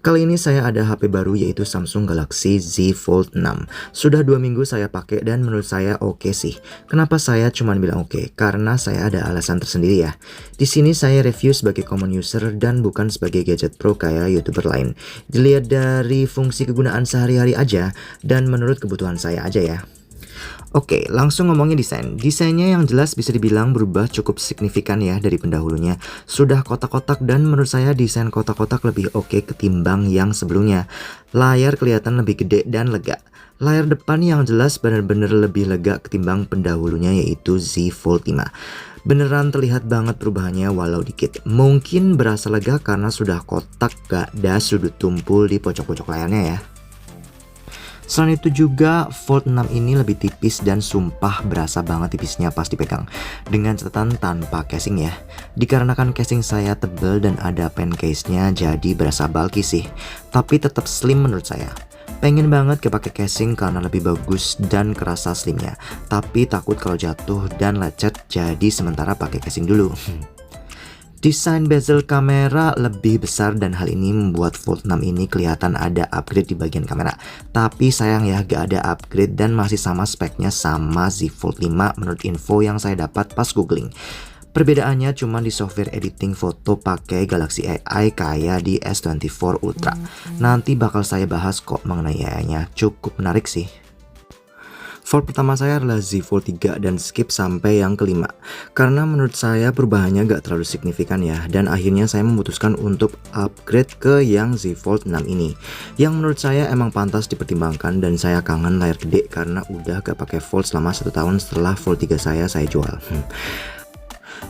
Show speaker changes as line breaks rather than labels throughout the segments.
Kali ini saya ada HP baru yaitu Samsung Galaxy Z Fold 6. Sudah 2 minggu saya pakai dan menurut saya oke sih. Kenapa saya cuma bilang oke? Karena saya ada alasan tersendiri ya. Di sini saya review sebagai common user dan bukan sebagai gadget pro kayak YouTuber lain. Dilihat dari fungsi kegunaan sehari-hari aja dan menurut kebutuhan saya aja ya. Oke, langsung ngomongin desain. Desainnya yang jelas bisa dibilang berubah cukup signifikan ya dari pendahulunya. Sudah kotak-kotak dan menurut saya desain kotak-kotak lebih oke ketimbang yang sebelumnya. Layar kelihatan lebih gede dan lega. Layar depan yang jelas benar-benar lebih lega ketimbang pendahulunya yaitu Z Fold 5. Beneran terlihat banget perubahannya walau dikit. Mungkin berasa lega karena sudah kotak gak ada sudut tumpul di pojok-pojok layarnya ya. Selain itu juga Fold 6 ini lebih tipis dan sumpah berasa banget tipisnya pas dipegang. Dengan catatan tanpa casing ya. Dikarenakan casing saya tebel dan ada pen case-nya jadi berasa bulky sih. Tapi tetap slim menurut saya. Pengen banget kepake casing karena lebih bagus dan kerasa slimnya. Tapi takut kalau jatuh dan lecet jadi sementara pakai casing dulu. Desain bezel kamera lebih besar dan hal ini membuat Fold 6 ini kelihatan ada upgrade di bagian kamera. Tapi sayang ya gak ada upgrade dan masih sama speknya sama Z Fold 5 menurut info yang saya dapat pas googling. Perbedaannya cuma di software editing foto pakai Galaxy AI kayak di S24 Ultra. Nanti bakal saya bahas kok mengenai AI-nya, cukup menarik sih. Fold pertama saya adalah Z Fold 3 dan skip sampai yang kelima. Karena menurut saya perubahannya gak terlalu signifikan ya. Dan akhirnya saya memutuskan untuk upgrade ke yang Z Fold 6 ini. Yang menurut saya emang pantas dipertimbangkan dan saya kangen layar gede karena udah gak pakai Fold selama 1 tahun setelah Fold 3 saya jual.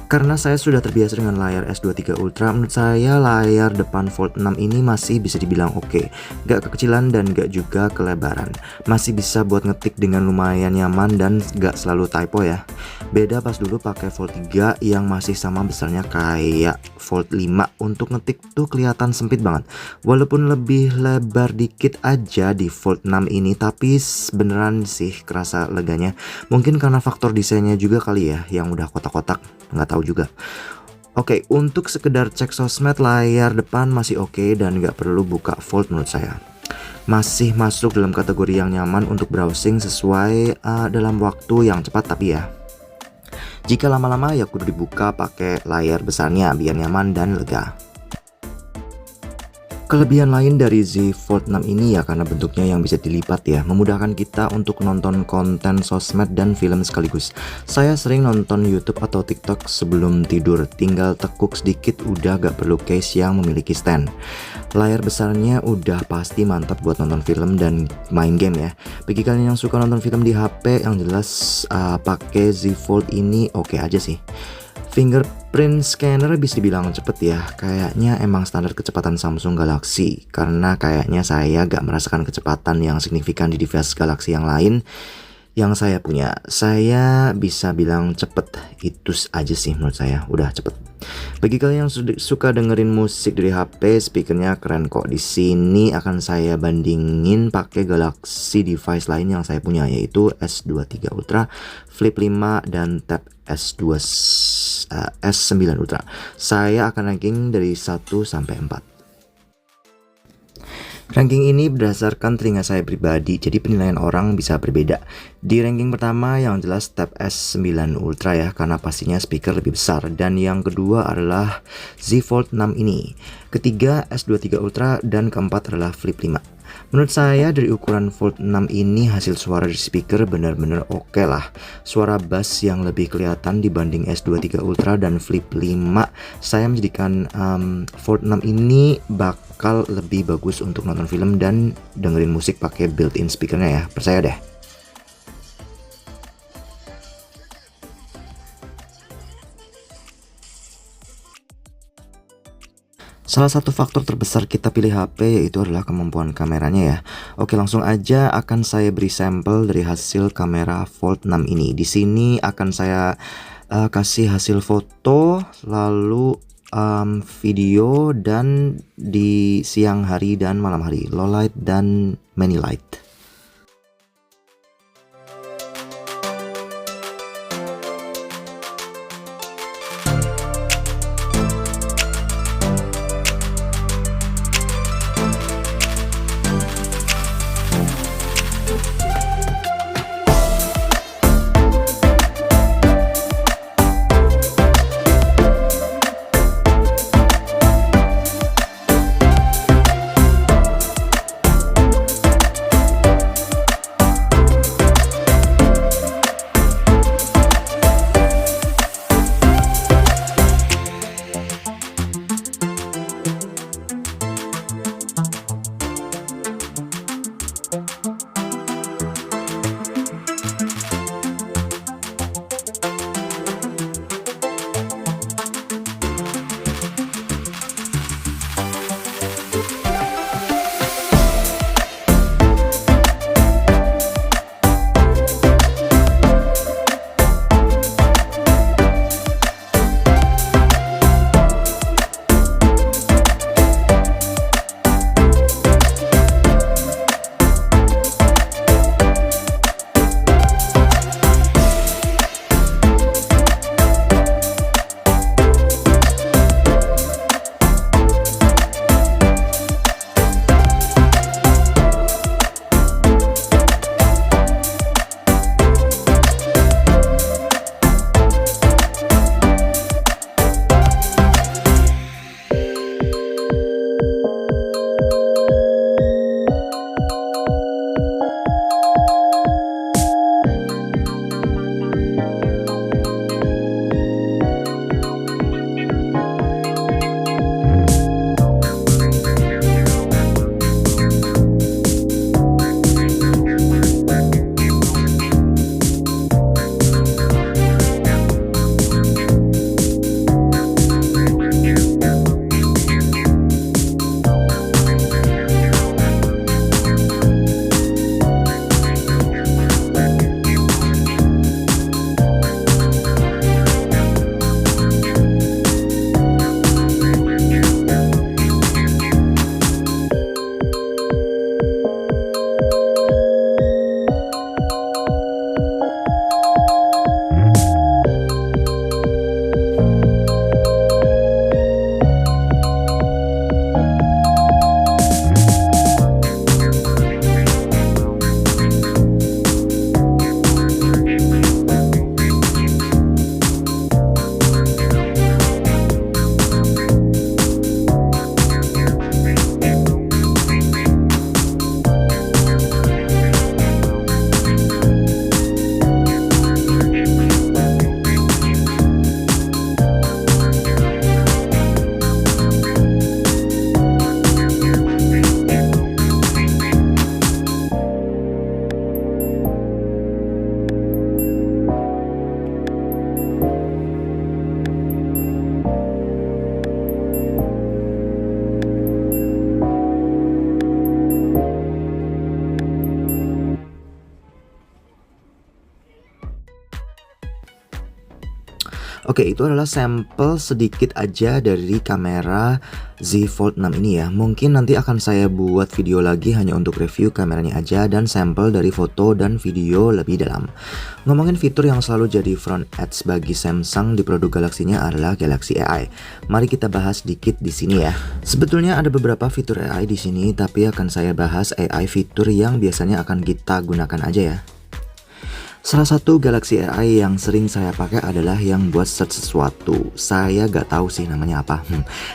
Karena saya sudah terbiasa dengan layar S23 Ultra, menurut saya layar depan Fold 6 ini masih bisa dibilang oke. Gak kekecilan dan gak juga kelebaran. Masih bisa buat ngetik dengan lumayan nyaman dan gak selalu typo ya. Beda pas dulu pakai Fold 3 yang masih sama besarnya kayak Fold 5. Untuk ngetik tuh kelihatan sempit banget. Walaupun lebih lebar dikit aja di Fold 6 ini, tapi beneran sih kerasa leganya. Mungkin karena faktor desainnya juga kali ya yang udah kotak-kotak. Nggak tahu juga. Oke, untuk sekedar cek sosmed layar depan masih oke dan nggak perlu buka Fold menurut saya. Masih masuk dalam kategori yang nyaman untuk browsing sesuai dalam waktu yang cepat tapi ya. Jika lama-lama ya kudu dibuka pakai layar besarnya biar nyaman dan lega. Kelebihan lain dari Z Fold 6 ini ya karena bentuknya yang bisa dilipat ya, memudahkan kita untuk nonton konten sosmed dan film sekaligus. Saya sering nonton YouTube atau TikTok sebelum tidur, tinggal tekuk sedikit udah gak perlu case yang memiliki stand. Layar besarnya udah pasti mantap buat nonton film dan main game ya. Bagi kalian yang suka nonton film di HP yang jelas pakai Z Fold ini oke aja sih. Fingerprint scanner bisa dibilang cepet ya. Kayaknya emang standar kecepatan Samsung Galaxy. Karena kayaknya saya gak merasakan kecepatan yang signifikan di device Galaxy yang lain yang saya punya. Saya bisa bilang cepet. Itu aja sih menurut saya. Udah cepet. Bagi kalian yang suka dengerin musik dari HP, speakernya keren kok. Di sini akan saya bandingin pakai Galaxy device lain yang saya punya yaitu S23 Ultra, Flip 5 dan Tab S9 Ultra. Saya akan ranking dari 1 sampai 4. Ranking ini berdasarkan telinga saya pribadi, jadi penilaian orang bisa berbeda. Di ranking pertama yang jelas Tab S9 Ultra ya, karena pastinya speaker lebih besar. Dan yang kedua adalah Z Fold 6 ini. Ketiga S23 Ultra dan keempat adalah Flip 5. Menurut saya dari ukuran Fold 6 ini hasil suara dari speaker benar-benar oke lah. Suara bass yang lebih kelihatan dibanding S23 Ultra dan Flip 5. Saya menjadikan Fold 6 ini bakal lebih bagus untuk nonton film dan dengerin musik pakai built-in speakernya ya. Percaya deh. Salah satu faktor terbesar kita pilih HP yaitu adalah kemampuan kameranya ya. Oke, langsung aja akan saya beri sampel dari hasil kamera Fold 6 ini. Di sini akan saya kasih hasil foto, lalu video dan di siang hari dan malam hari, low light dan many light. Oke, itu adalah sampel sedikit aja dari kamera Z Fold 6 ini ya. Mungkin nanti akan saya buat video lagi hanya untuk review kameranya aja dan sampel dari foto dan video lebih dalam. Ngomongin fitur yang selalu jadi front edge bagi Samsung di produk Galaxy-nya adalah Galaxy AI. Mari kita bahas dikit di sini ya. Sebetulnya ada beberapa fitur AI di sini, tapi akan saya bahas AI fitur yang biasanya akan kita gunakan aja ya. Salah satu Galaxy AI yang sering saya pakai adalah yang buat search sesuatu. Saya gak tahu sih namanya apa.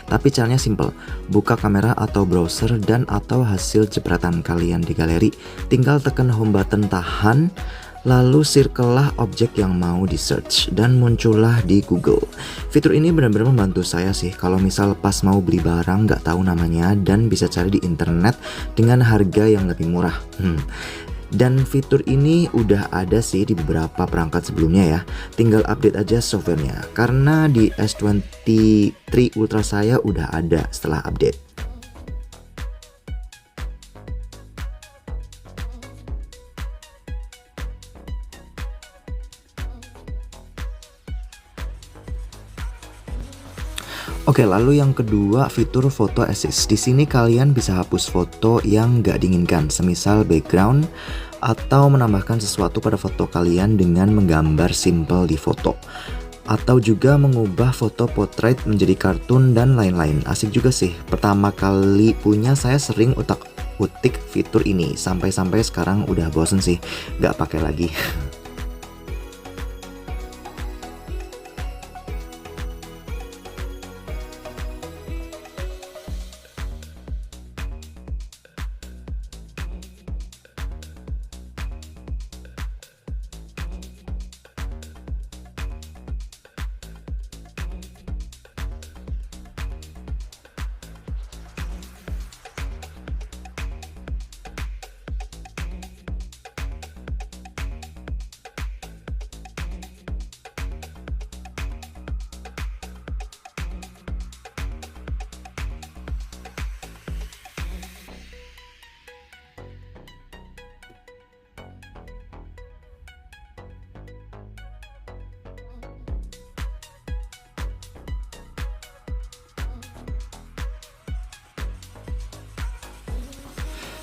Tapi caranya simple. Buka kamera atau browser dan atau hasil jepretan kalian di galeri. Tinggal tekan home button tahan, lalu circle lah objek yang mau di search dan muncullah di Google. Fitur ini benar-benar membantu saya sih kalau misal pas mau beli barang gak tahu namanya dan bisa cari di internet dengan harga yang lebih murah. Dan fitur ini udah ada sih di beberapa perangkat sebelumnya ya. Tinggal update aja softwarenya. Karena di S23 Ultra saya udah ada setelah update. Oke, lalu yang kedua fitur Photo Assist. Di sini kalian bisa hapus foto yang nggak diinginkan, semisal background atau menambahkan sesuatu pada foto kalian dengan menggambar simple di foto. Atau juga mengubah foto portrait menjadi kartun dan lain-lain. Asik juga sih. Pertama kali punya saya sering utak-utik fitur ini. Sampai-sampai sekarang udah bosen sih, nggak pakai lagi.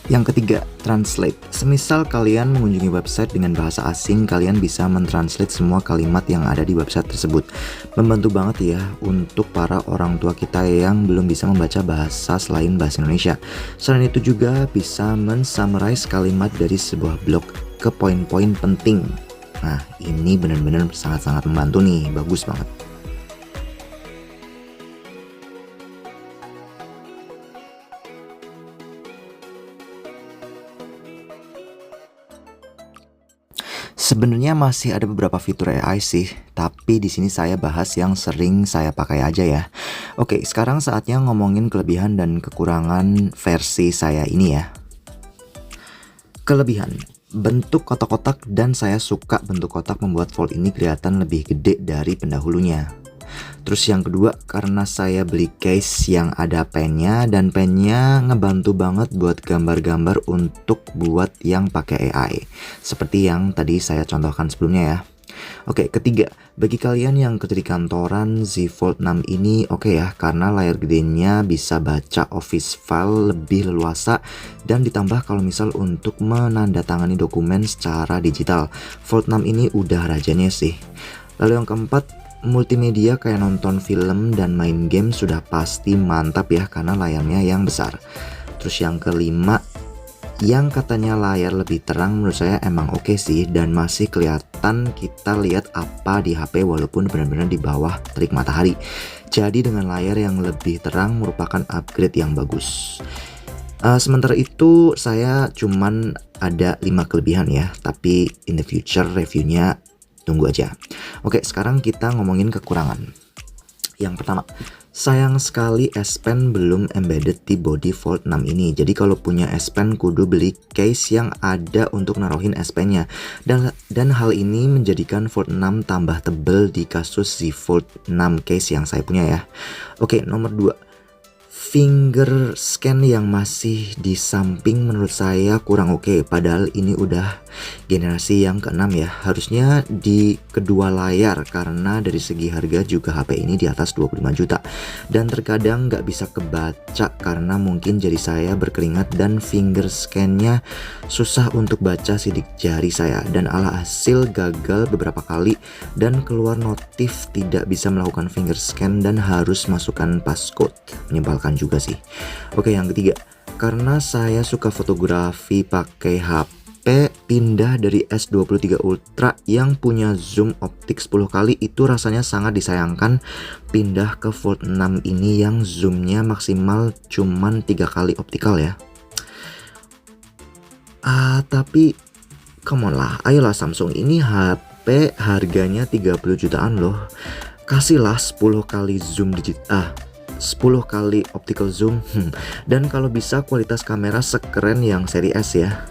Yang ketiga, translate. Semisal kalian mengunjungi website dengan bahasa asing, kalian bisa mentranslate semua kalimat yang ada di website tersebut. Membantu banget ya untuk para orang tua kita yang belum bisa membaca bahasa selain bahasa Indonesia. Selain itu juga bisa men-summarize kalimat dari sebuah blog ke poin-poin penting. Nah, ini benar-benar sangat-sangat membantu nih, bagus banget. Sebenarnya masih ada beberapa fitur AI sih, tapi di sini saya bahas yang sering saya pakai aja ya. Oke, sekarang saatnya ngomongin kelebihan dan kekurangan versi saya ini ya. Kelebihan, bentuk kotak-kotak, dan saya suka bentuk kotak membuat fold ini kelihatan lebih gede dari pendahulunya. Terus yang kedua, karena saya beli case yang ada pennya dan pennya ngebantu banget buat gambar-gambar untuk buat yang pakai AI. Seperti yang tadi saya contohkan sebelumnya ya. Oke, ketiga, bagi kalian yang kerja di kantoran, Z Fold 6 ini oke ya, karena layar gedenya bisa baca office file lebih leluasa dan ditambah kalau misal untuk menandatangani dokumen secara digital. Fold 6 ini udah rajanya sih. Lalu yang keempat, multimedia kayak nonton film dan main game sudah pasti mantap ya karena layarnya yang besar. Terus yang kelima, yang katanya layar lebih terang, menurut saya emang oke sih dan masih kelihatan kita lihat apa di HP walaupun benar-benar di bawah terik matahari. Jadi dengan layar yang lebih terang merupakan upgrade yang bagus. Sementara itu saya cuman ada 5 kelebihan ya, tapi in the future reviewnya tunggu aja. Oke, sekarang kita ngomongin kekurangan. Yang pertama, sayang sekali S Pen belum embedded di body Fold 6 ini. Jadi kalau punya S Pen kudu beli case yang ada untuk naruhin S Pen-nya. Dan hal ini menjadikan Fold 6 tambah tebel di kasus Z Fold 6 case yang saya punya ya. Oke, nomor 2. finger scan yang masih di samping menurut saya kurang oke. Padahal ini udah generasi yang ke-6 ya. Harusnya di kedua layar karena dari segi harga juga HP ini di atas 25 juta. Dan terkadang nggak bisa kebaca karena mungkin jari saya berkeringat dan finger scan-nya susah untuk baca sidik jari saya. Dan alhasil gagal beberapa kali dan keluar notif tidak bisa melakukan finger scan dan harus masukkan passcode. Menyebalkan juga sih. Oke, yang ketiga, karena saya suka fotografi pakai HP, pindah dari S23 Ultra yang punya zoom optik 10 kali itu rasanya sangat disayangkan. Pindah ke Fold 6 ini yang zoomnya maksimal cuman 3 kali optikal ya. Tapi come on lah, ayolah Samsung, ini HP harganya 30 jutaan loh. Kasihlah 10 kali zoom 10 kali optical zoom. Dan kalau bisa kualitas kamera sekeren yang seri S ya.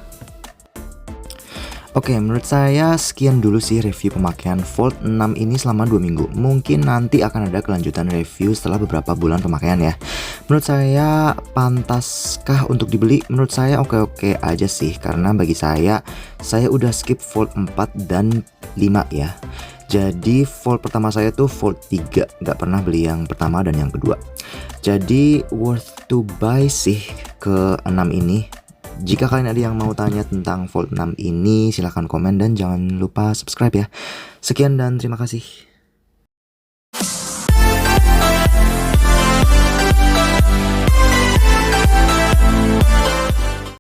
Oke, menurut saya sekian dulu sih review pemakaian Fold 6 ini selama 2 minggu. Mungkin nanti akan ada kelanjutan review setelah beberapa bulan pemakaian ya. Menurut saya pantaskah untuk dibeli? Menurut saya oke-oke aja sih, karena bagi saya udah skip Fold 4 dan 5 ya. Jadi Fold pertama saya tuh Fold 3, nggak pernah beli yang pertama dan yang kedua. Jadi worth to buy sih ke 6 ini. Jika kalian ada yang mau tanya tentang Fold 6 ini, silahkan komen dan jangan lupa subscribe ya. Sekian dan terima kasih.